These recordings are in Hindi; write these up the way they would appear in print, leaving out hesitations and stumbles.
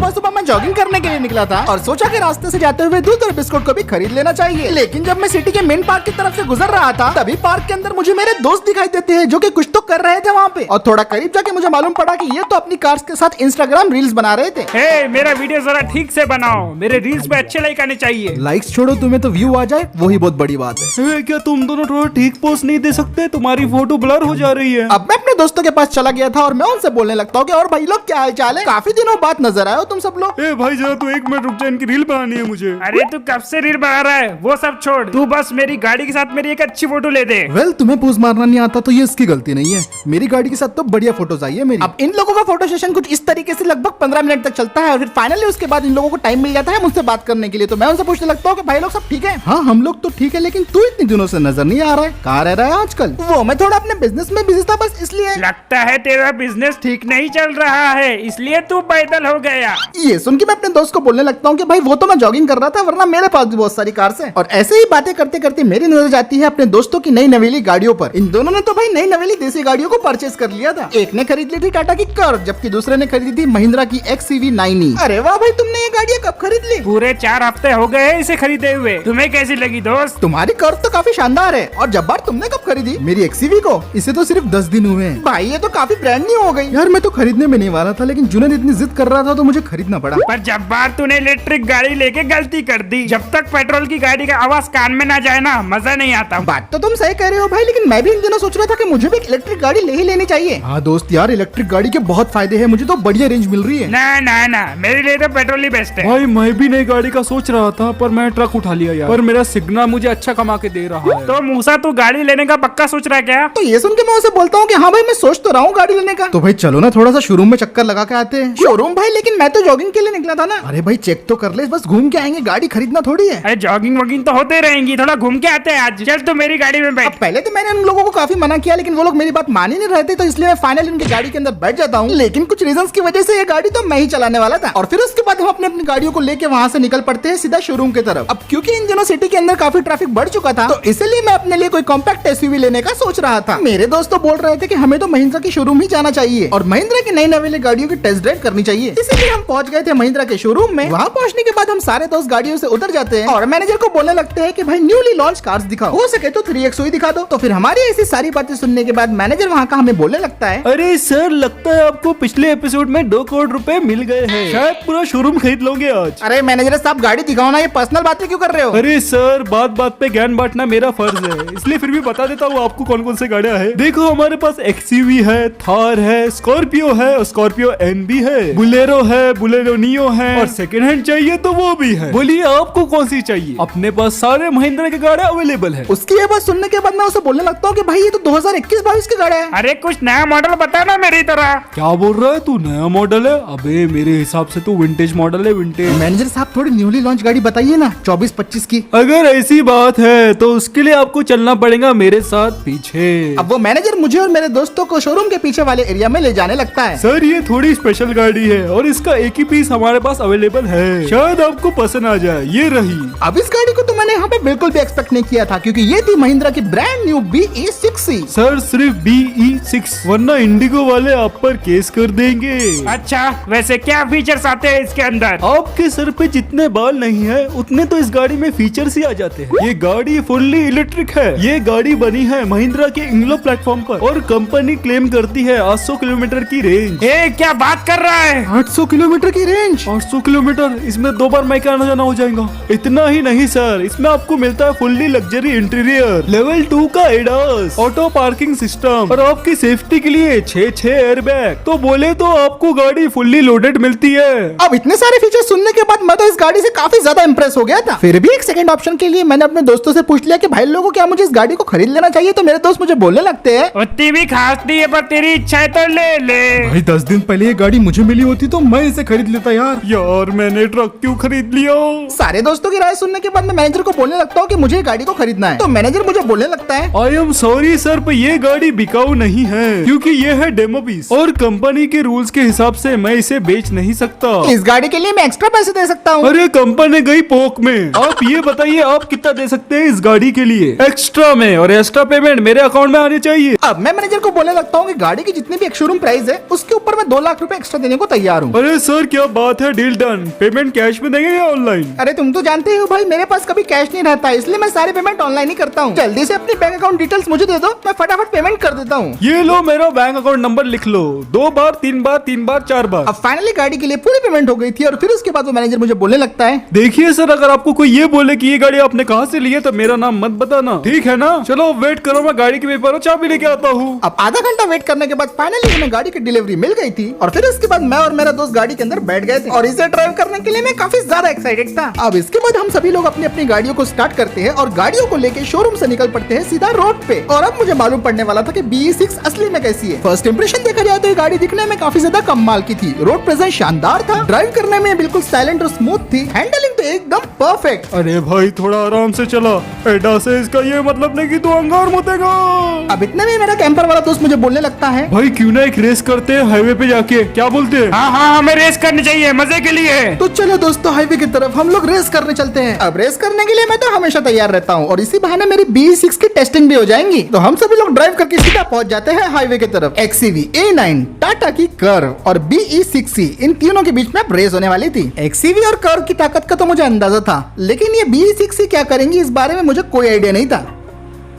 सुबह सुबह मैं जॉगिंग करने के लिए निकला था और सोचा कि रास्ते से जाते हुए दूध और बिस्कुट को भी खरीद लेना चाहिए। लेकिन जब मैं सिटी के मेन पार्क की तरफ से गुजर रहा था तभी पार्क के अंदर मुझे मेरे दोस्त दिखाई देते हैं जो कि कुछ तो कर रहे थे वहाँ पे। और थोड़ा करीब जाके मुझे मालूम पड़ा कि ये तो अपनी कार्स के साथ इंस्टाग्राम रील्स बना रहे थे। हे, मेरा वीडियो जरा ठीक से बनाओ, मेरे रील्स पे अच्छे लाइक आने चाहिए। लाइक्स छोड़ो, तुम्हें तो व्यू आ जाए वही बहुत बड़ी बात है। क्या तुम दोनों थोड़ा ठीक पोस्ट नहीं दे सकते? तुम्हारी फोटो ब्लर हो जा रही है। अब मैं अपने दोस्तों के पास चला गया था और मैं उनसे बोलने लगता हूँ कि और भाई लोग क्या हाल चाल है, काफी दिनों बाद नजर आए हो तुम सब लोग। ए भाई जरा तू 1 मिनट रुक जा, इनकी रील बनानी है मुझे। अरे तू कब से रील बना रहा है, वो सब छोड़, तू बस मेरी गाड़ी के साथ मेरी एक अच्छी फोटो ले दे। वेल, तुम्हें पोज मारना नहीं आता तो ये इसकी गलती नहीं है, मेरी गाड़ी के साथ तो बढ़िया फोटोज आई है मेरी। अब इन लोगों का फोटो सेशन कुछ इस तरीके से लगभग 15 मिनट तक चलता है और फिर फाइनली उसके बाद इन लोगों को टाइम मिल जाता है मुझसे बात करने के लिए। तो मैं उनसे पूछने लगता हूँ कि भाई लोग सब ठीक है? हाँ हम लोग तो ठीक है, लेकिन तू इतने दिनों से नजर नहीं आ रहा है, कहाँ रह रहा है आजकल? वो मैं थोड़ा अपने बिजनेस में बिजी था बस इसलिए। लगता है तेरा बिजनेस ठीक नहीं चल रहा है, इसलिए तू पैदल हो गया। ये सुन के मैं अपने दोस्त को बोलने लगता हूँ कि भाई वो तो मैं जॉगिंग कर रहा था, वरना मेरे पास भी बहुत सारी कार्स हैं। और ऐसे ही बातें करते करते मेरी नजर जाती है अपने दोस्तों की नई नवेली गाड़ियों पर। इन दोनों ने तो भाई नई नवेली देसी गाड़ियों को परचेज कर लिया था। एक ने खरीद ली थी टाटा की कर्व, जबकि दूसरे ने खरीदी थी महिंद्रा की XCV 9e। अरे वाह भाई, तुमने ये गाड़ियाँ कब खरीद ली? पूरे 4 हफ्ते हो गए इसे खरीदे हुए। तुम्हें कैसी लगी दोस्त? तुम्हारी कर्व तो काफी शानदार है। और जब्बार, तुमने कब खरीदी? मेरी XCV को इसे तो सिर्फ 10 दिन हुए हैं। भाई ये तो काफी ब्रांड न्यू हो गई। यार मैं तो खरीदने में नहीं वाला था, लेकिन जुनैद इतनी जिद कर रहा था तो मुझे खरीदना पड़ा। पर जब बार तूने इलेक्ट्रिक गाड़ी लेके गलती कर दी। जब तक पेट्रोल की गाड़ी का आवाज कान में ना जाए ना, मजा नहीं आता। बात तो तुम सही कह रहे हो भाई, लेकिन मैं भी इन दिनों सोच रहा था कि मुझे भी एक इलेक्ट्रिक गाड़ी ले ही लेनी चाहिए। हाँ दोस्त यार, इलेक्ट्रिक गाड़ी के बहुत फायदे हैं, मुझे तो बढ़िया रेंज मिल रही है। ना ना ना, मेरे लिए तो पेट्रोल ही बेस्ट है। भाई मैं भी नई गाड़ी का सोच रहा था, पर मैं ट्रक उठा लिया यार। पर मेरा सिग्नल मुझे अच्छा कमा के दे रहा है। तो मूसा, तू गाड़ी लेने का पक्का सोच रहा है क्या? तो ये सुन के मैं उसे बोलता हूँ कि हाँ भाई मैं सोच तो रहा हूँ गाड़ी लेने का। तो भाई चलो ना थोड़ा सा शोरूम में चक्कर लगा के आते हैं। शोरूम भाई, लेकिन मैं तो जॉगिंग के लिए निकला था ना। अरे भाई चेक तो कर ले, बस घूम के आएंगे, गाड़ी खरीदना थोड़ी है। अरे जॉगिंग वॉगिंग तो होते रहेंगी, थोड़ा घूम के आते हैं आज। चल तू मेरी गाड़ी में बैठ। पहले तो मैंने उन लोगों को काफी मना किया, लेकिन वो लोग मेरी बात मान ही नहीं रहे थे, तो इसलिए मैं फाइनली उनकी गाड़ी के अंदर बैठ जाता हूँ। लेकिन कुछ रीजंस की वजह से ये गाड़ी तो मैं ही चलाने वाला था। और फिर उसके बाद हम अपनी अपनी गाड़ियों को लेके वहाँ से निकल पड़ते हैं सीधा शोरूम की तरफ। अब क्योंकि इन दिनों सिटी के अंदर काफी ट्रैफिक बढ़ चुका था, तो इसलिए मैं अपने लिए कोई कॉम्पैक्ट SUV लेने का सोच रहा था। मेरे दोस्त तो बोल रहे थे कि हमें तो महिंद्रा की शोरूम ही जाना चाहिए और महिंद्रा की नई नवेली गाड़ियों की टेस्ट ड्राइव करनी चाहिए। इसीलिए हम पहुंच गए थे महिंद्रा के शोरूम में। वहाँ पहुंचने के बाद हम सारे दोस्त गाड़ियों से उतर जाते हैं और मैनेजर को बोलने लगते हैं कि भाई न्यूली लॉन्च कार्स दिखाओ, हो सके तो 3XO ही दिखा दो। तो फिर हमारी ऐसी सारी बातें सुनने के बाद मैनेजर वहाँ का हमें बोलने लगता है, अरे सर, लगता है आपको पिछले एपिसोड में 2 करोड़ रुपए मिल गए हैं। शायद पूरा शोरूम खरीद लोगे आज। अरे मैनेजर साहब गाड़ी दिखाओ ना, ये पर्सनल बातें क्यों कर रहे हो? अरे सर, बात बात पे ज्ञान बांटना मेरा फर्ज है, इसलिए फिर भी बता देता हूँ आपको कौन कौन से गाड़ियाँ है। देखो हमारे पास XCV है, थार है, स्कॉर्पियो है, स्कॉर्पियो NB है, बुलेरो है, बुलेरो नियो है, और सेकंड हैंड चाहिए तो वो भी है। बोलिए आपको कौन सी चाहिए? अपने पास सारे महिंद्रा की गाड़ियाँ अवेलेबल है। उसकी ये बात सुनने के बाद मैं उसे बोलने लगता हूँ कि भाई ये तो 2021-22 की गाड़ी है। अरे कुछ नया मॉडल बता ना मेरी तरह। क्या बोल रहा है तू? नया मॉडल है? अबे मेरे हिसाब से तो विंटेज मॉडल है, विंटेज। मैनेजर साहब थोड़ी न्यूली लॉन्च गाड़ी बताइए ना, 24-25 की। अगर ऐसी बात है तो उसके लिए आपको चलना पड़ेगा मेरे साथ पीछे। अब वो मैनेजर मुझे और मेरे दोस्तों को शोरूम के पीछे वाले एरिया में ले जाने लगता है। सर ये थोड़ी स्पेशल गाड़ी है और इसका एक ही पीस हमारे पास अवेलेबल है, शायद आपको पसंद आ जाए। ये रही। अब इस गाड़ी को तो मैंने यहाँ पे बिल्कुल भी एक्सपेक्ट नहीं किया था, क्योंकि ये थी महिंद्रा की ब्रांड न्यू BE6C। सर सिर्फ BE6, वरना इंडिगो वाले आप पर केस कर देंगे। अच्छा, वैसे क्या फीचर्स आते हैं इसके अंदर? आपके सर पे जितने बाल नहीं है उतने तो इस गाड़ी में फीचर्स ही आ जाते हैं। ये गाड़ी फुल्ली इलेक्ट्रिक है। ये गाड़ी बनी है महिंद्रा के इंग्लो प्लेटफॉर्म पर और कंपनी क्लेम करती है 800 किलोमीटर की रेंज। ए, क्या बात कर रहा है? 800 किलोमीटर की रेंज? 800 किलोमीटर, इसमें 2 बार माइका आना जाना हो जाएगा। इतना ही नहीं सर, इसमें आपको मिलता है फुल्ली लग्जरी इंटीरियर, लेवल 2 का ADAS, ऑटो पार्किंग सिस्टम और आपकी सेफ्टी के लिए 6 एयरबैग। तो बोले तो आपको गाड़ी फुल्ली लोडेड मिलती है। अब इतने सारे फीचर सुनने के बाद मैं तो इस गाड़ी से काफी ज्यादा इंप्रेस हो गया था। फिर भी एक सेकंड ऑप्शन के लिए मैंने अपने दोस्तों से पूछ लिया कि भाई लोगों क्या मुझे इस गाड़ी को खरीद लेना चाहिए, तो मेरे दोस्त मुझे बोलने लगते हैं, उतनी भी खास नहीं है, पर तेरी इच्छा है तो ले ले। भाई 10 दिन पहले ये गाड़ी मुझे मिली होती तो मैं इसे खरीद लेता यार मैंने ट्रक क्यों खरीद लिया? सारे दोस्तों की राय सुनने के बाद मैं मैनेजर को बोलने लगता हूँ कि मुझे गाड़ी को खरीदना है। तो मैनेजर मुझे बोलने लगता है, आई एम सॉरी सर, पर ये गाड़ी बिकाऊ नहीं है, क्योंकि ये है डेमो पीस और कंपनी के रूल्स के हिसाब से मैं इसे बेच नहीं सकता। इस गाड़ी के लिए मैं एक्स्ट्रा पैसे दे सकता हूँ। अरे कंपनी गई पोक में। आप ये बताइए आप कितना दे सकते हैं इस गाड़ी के लिए एक्स्ट्रा में, और एक्स्ट्रा पेमेंट मेरे अकाउंट में आनी चाहिए। अब मैं मैनेजर को बोलने लगता हूँ कि गाड़ी की जितनी भी एक शोरूम प्राइस है उसके ऊपर मैं 2 लाख रुपए एक्स्ट्रा देने को तैयार हूँ। अरे सर क्या बात है, डील डन। पेमेंट कैश में देंगे या ऑनलाइन? अरे तुम तो जानते हो भाई मेरे पास कभी कैश नहीं रहता, इसलिए मैं सारे पेमेंट ऑनलाइन ही करता हूँ। जल्दी से अपनी बैंक अकाउंट डिटेल्स मुझे दे दो, मैं फटाफट पेमेंट कर देता हूँ। ये लो मेरा बैंक अकाउंट नंबर लिख लो, 2 बार 3 बार 3 बार 4 बार। अब फाइनली गाड़ी के लिए पूरी पेमेंट हो गई थी और फिर उसके बाद वो मैनेजर मुझे बोलने लगता है, देखिए सर, अगर आपको कोई ये बोले कि ये गाड़ी आपने कहाँ से ली है तो मेरा नाम मत बताना, ठीक है ना? चलो वेट करो, मैं गाड़ी के पेपर और चाबी लेके आता हूँ। अब आधा घंटा वेट करने के बाद फाइनली हमें गाड़ी की डिलीवरी मिल गई थी और फिर उसके बाद मैं और मेरा दोस्त गाड़ी के अंदर बैठ गए थे और इसे ड्राइव करने के लिए मैं काफी ज्यादा एक्साइटेड था। अब इसके बाद हम सभी लोग अपनी अपनी गाड़ियों को स्टार्ट करते हैं और गाड़ियों को लेके शोरूम से निकल पड़ते हैं सीधा रोड पे। और अब मुझे मालूम पड़ने वाला था कि BE6 असली में कैसी है। फर्स्ट इंप्रेशन देखा जाए तो ये गाड़ी दिखने में काफी ज्यादा कमाल की थी। रोड प्रेजेंस शानदार था, ड्राइव करने में बिल्कुल साइलेंट और स्मूथ थी, हैंडलिंग तो एकदम परफेक्ट। अरे भाई थोड़ा आराम से चला, एडा से इसका ये मतलब नहीं कि तू अंगार मुतेगा। अब इतने में मेरा कैंपर वाला दोस्त मुझे बोलने लगता है, भाई क्यों ना एक रेस करते हैं हाईवे पे जाके, क्या बोलते हैं? हाँ हाँ, हमें रेस करनी चाहिए मजे के लिए। तो चलो दोस्तों हाईवे की तरफ हम लोग रेस करने चलते हैं। अब रेस करने के लिए मैं तो हमेशा तैयार रहता हूँ और इसी बहाने मेरी BE6 की टेस्टिंग भी हो जाएंगी। तो हम सभी लोग ड्राइव करके सीधा पहुंच जाते हैं हाईवे की तरफ। XCV, A9, टाटा की कर्व और BE6C, इन तीनों के बीच में अब रेस होने वाली थी। XCV और कर्व की ताकत का तो मुझे अंदाजा था, लेकिन ये BE6C क्या करेंगी इस बारे में मुझे कोई आइडिया नहीं था।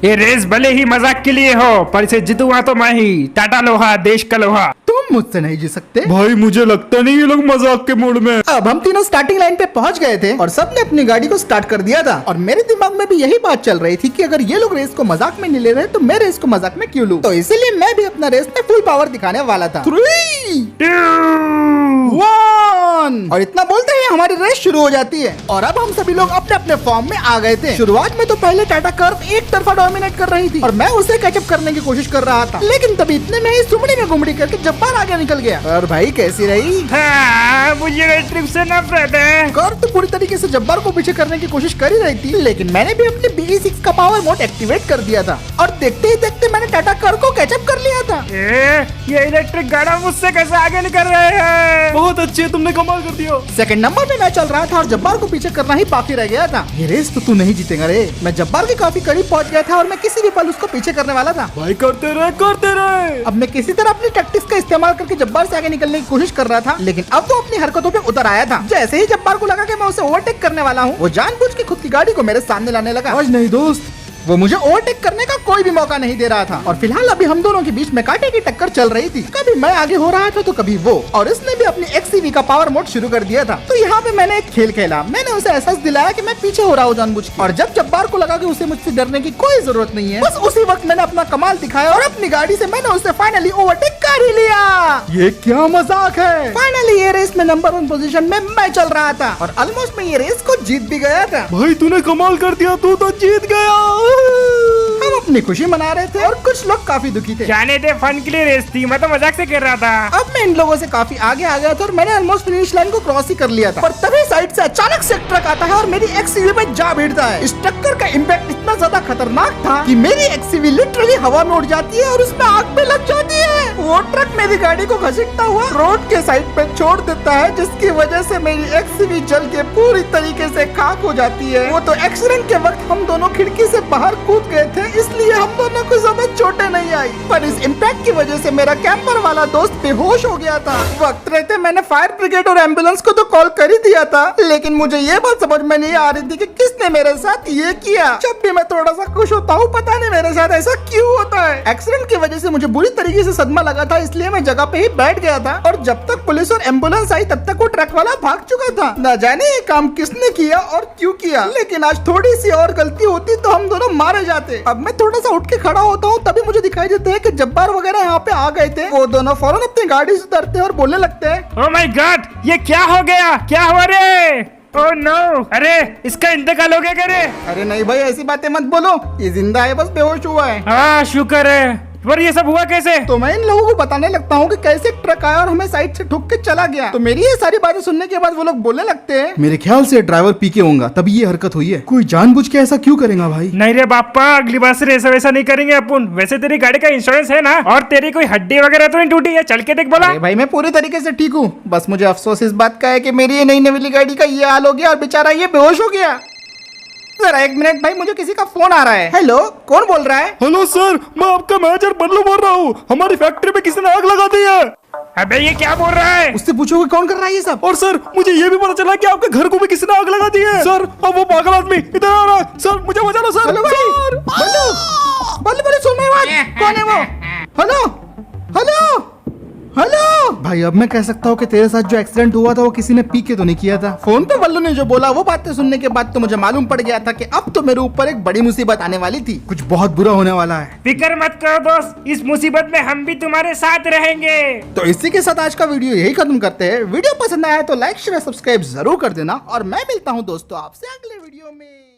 ये रेस भले ही मजाक के लिए हो, पर इसे जीतूंगा तो मैं ही। टाटा लोहा, देश का लोहा। तुम मुझसे नहीं जीत सकते। भाई मुझे लगता नहीं ये लोग मजाक के मूड में। अब हम तीनों स्टार्टिंग लाइन पे पहुंच गए थे और सबने अपनी गाड़ी को स्टार्ट कर दिया था और मेरे दिमाग में भी यही बात चल रही थी कि अगर ये लोग रेस को मजाक में नहीं ले रहे तो मैं रेस को मजाक में क्यों लूं। तो इसीलिए मैं भी अपना रेस में फुल पावर दिखाने वाला था। 3, 2, 1 और इतना बोलते ही हमारी रेस शुरू हो जाती है और अब हम सभी लोग अपने अपने फॉर्म में आ गए थे। शुरुआत में तो पहले टाटा कर्व एक तरफा डोमिनेट कर रही थी और मैं उसे कैचअप करने की कोशिश कर रहा था, लेकिन तभी इतने में ही सुमड़ी में घुमड़ी करके जब्बार आगे निकल गया। और भाई कैसी रही? हाँ, मुझे ट्रिप से नफरत है। कर्व तो पूरी तरीके से जब्बार को पीछे करने की कोशिश कर ही रही थी, लेकिन मैंने भी अपने BE6 का पावर मोड एक्टिवेट कर दिया था और देखते ही देखते मैंने टाटा कर्व को कैचअप कर लिया था। ये इलेक्ट्रिक गाड़ा मुझसे कैसे आगे निकल रहे हैं? बहुत अच्छे, तुमने कमाल कर दिया। सेकंड नंबर पे मैं चल रहा था और जब्बार को पीछे करना ही बाकी रह गया था। ये रेस तो तू नहीं जीतेगा रे। मैं जब्बार के काफी करीब पहुंच गया था और मैं किसी भी पल उसको पीछे करने वाला था। भाई करते रहे करते रहे। अब मैं किसी तरह अपनी टैक्टिक्स का इस्तेमाल करके जब्बार से आगे निकलने की कोशिश कर रहा था, लेकिन अब वो अपनी हरकतों पे उतर आया था। जैसे ही जब्बार को लगा कि मैं उसे ओवरटेक करने वाला हूँ, वो जानबूझ के खुद की गाड़ी को मेरे सामने लाने लगा। आज नहीं दोस्त, वो मुझे ओवरटेक करने का कोई भी मौका नहीं दे रहा था और फिलहाल अभी हम दोनों के बीच में कांटे की टक्कर चल रही थी। कभी मैं आगे हो रहा था तो कभी वो, और इसने भी अपनी XCV का पावर मोड शुरू कर दिया था। तो यहाँ पे मैंने एक खेल खेला, मैंने उसे एहसास दिलाया कि मैं पीछे हो रहा हूँ जानबूझ के। और जब जब्बार को लगा कि उसे मुझसे डरने की कोई जरूरत नहीं है, बस उसी वक्त मैंने अपना कमाल दिखाया और अपनी गाड़ी से मैंने उसे फाइनली ओवरटेक कर ही लिया। ये क्या मजाक है? फाइनली ये रेस में नंबर 1 पोजीशन में मैं चल रहा था और ऑलमोस्ट मैं ये रेस को जीत भी गया था। भाई तूने कमाल कर दिया, तू तो जीत गया। हम अपनी खुशी मना रहे थे और कुछ लोग काफी दुखी थे। जाने दे, फन के लिए रेस थी, मैं तो मजाक से कर रहा था। अब मैं इन लोगों से काफी आगे आ गया था और मैंने ऑलमोस्ट फिनिश लाइन को क्रॉस ही कर लिया था, पर तभी साइड से अचानक से एक ट्रक आता है और मेरी XCV पे जा भिड़ता है। इस टक्कर का इम्पैक्ट इतना ज्यादा खतरनाक था कि मेरी XCV लिटरली हवा में उड़ जाती है और उसमें आग पे लग जाती है। वो ट्रक मेरी गाड़ी को घसीटता हुआ रोड के साइड पे छोड़ देता है, जिसकी वजह से मेरी XCV जल के पूरी तरीके से खाक हो जाती है। वो तो एक्सीडेंट के वक्त हम दोनों खिड़की से बाहर कूद गए थे, इसलिए हम दोनों को ज्यादा चोटें नहीं आई, पर इस इम्पैक्ट की वजह से मेरा कैंपर वाला दोस्त बेहोश हो गया था। वक्त रहते मैंने फायर ब्रिगेड और एम्बुलेंस को तो कॉल कर ही दिया था, लेकिन मुझे ये बात समझ में नहीं आ रही थी कि किसने मेरे साथ ये किया। जब भी मैं थोड़ा सा खुश होता हूँ, पता नहीं मेरे साथ ऐसा क्यों होता है। एक्सीडेंट की वजह से मुझे बुरी तरीके से सदमा लगा था, इसलिए मैं जगह पे ही बैठ गया था और जब तक पुलिस और एम्बुलेंस आई तब तक वो ट्रक वाला भाग चुका था। न जाने ये काम किसने किया और क्यों किया, लेकिन आज थोड़ी सी और गलती होती तो हम दोनों मारे जाते। अब मैं थोड़ा सा उठ के खड़ा होता हूँ, तभी मुझे दिखाई देता है कि जब्बार वगैरह यहाँ पे आ गए थे। वो दोनों फौरन अपनी गाड़ी से उतरते हैं और बोलने लगते हैं, ओह माय गॉड, ये क्या हो गया, क्या हुआ रे? ओह नो, अरे इसका इंतकाल हो गया क्या रे? अरे नहीं भाई ऐसी बातें मत बोलो, ये जिंदा है, बस बेहोश हुआ है। हाँ शुक्र है, पर ये सब हुआ कैसे? तो मैं इन लोगों को बताने लगता हूँ कि कैसे एक ट्रक आया और हमें साइड से ठुक के चला गया। तो मेरी ये सारी बातें सुनने के बाद वो लोग बोलने लगते हैं, मेरे ख्याल से ड्राइवर पी के होगा तभी ये हरकत हुई है। कोई जानबूझ के ऐसा क्यों करेगा भाई? नहीं रे बापा, अगली बार से ऐसा वैसा नहीं करेंगे अपन। वैसे तेरी गाड़ी का इंश्योरेंस है ना, और तेरी कोई हड्डी वगैरह तो नहीं टूटी है? चल के देख बोला। अरे भाई मैं पूरी तरीके से ठीक हूँ, बस मुझे अफसोस इस बात का है कि मेरी ये नई नवीली गाड़ी का ये हाल हो गया और बेचारा ये बेहोश हो गया। जरा एक मिनट भाई, मुझे किसी का फोन आ रहा है। हेलो, कौन बोल रहा है? हेलो सर, मैं आपका मैनेजर बल्लू बोल रहा हूँ। हमारी फैक्ट्री में किसी ने आग लगा दी है। अबे ये क्या बोल रहा है? उससे पूछो कि कौन कर रहा है ये सब। और सर मुझे ये भी पता चला कि आपके घर को भी किसी ने आग लगा दी है। सर अब वो पागल आदमी इधर आ रहा है। सर मुझे बचा लो सर। हेलो भाई, सर! बल्लू बल्लू सुन रहे बात? कौन है वो? हेलो हेलो हेलो भाई, अब मैं कह सकता हूँ कि तेरे साथ जो एक्सीडेंट हुआ था वो किसी ने पी के तो नहीं किया था। फोन पे बल्लू ने जो बोला वो बातें सुनने के बाद तो मुझे मालूम पड़ गया था कि अब तो मेरे ऊपर एक बड़ी मुसीबत आने वाली थी। कुछ बहुत बुरा होने वाला है। फिक्र मत करो दोस्त, इस मुसीबत में हम भी तुम्हारे साथ रहेंगे। तो इसी के साथ आज का वीडियो यही खत्म करते हैं। वीडियो पसंद आया तो लाइक शेयर सब्सक्राइब जरूर कर देना और मैं मिलता हूँ दोस्तों आपसे अगले वीडियो में।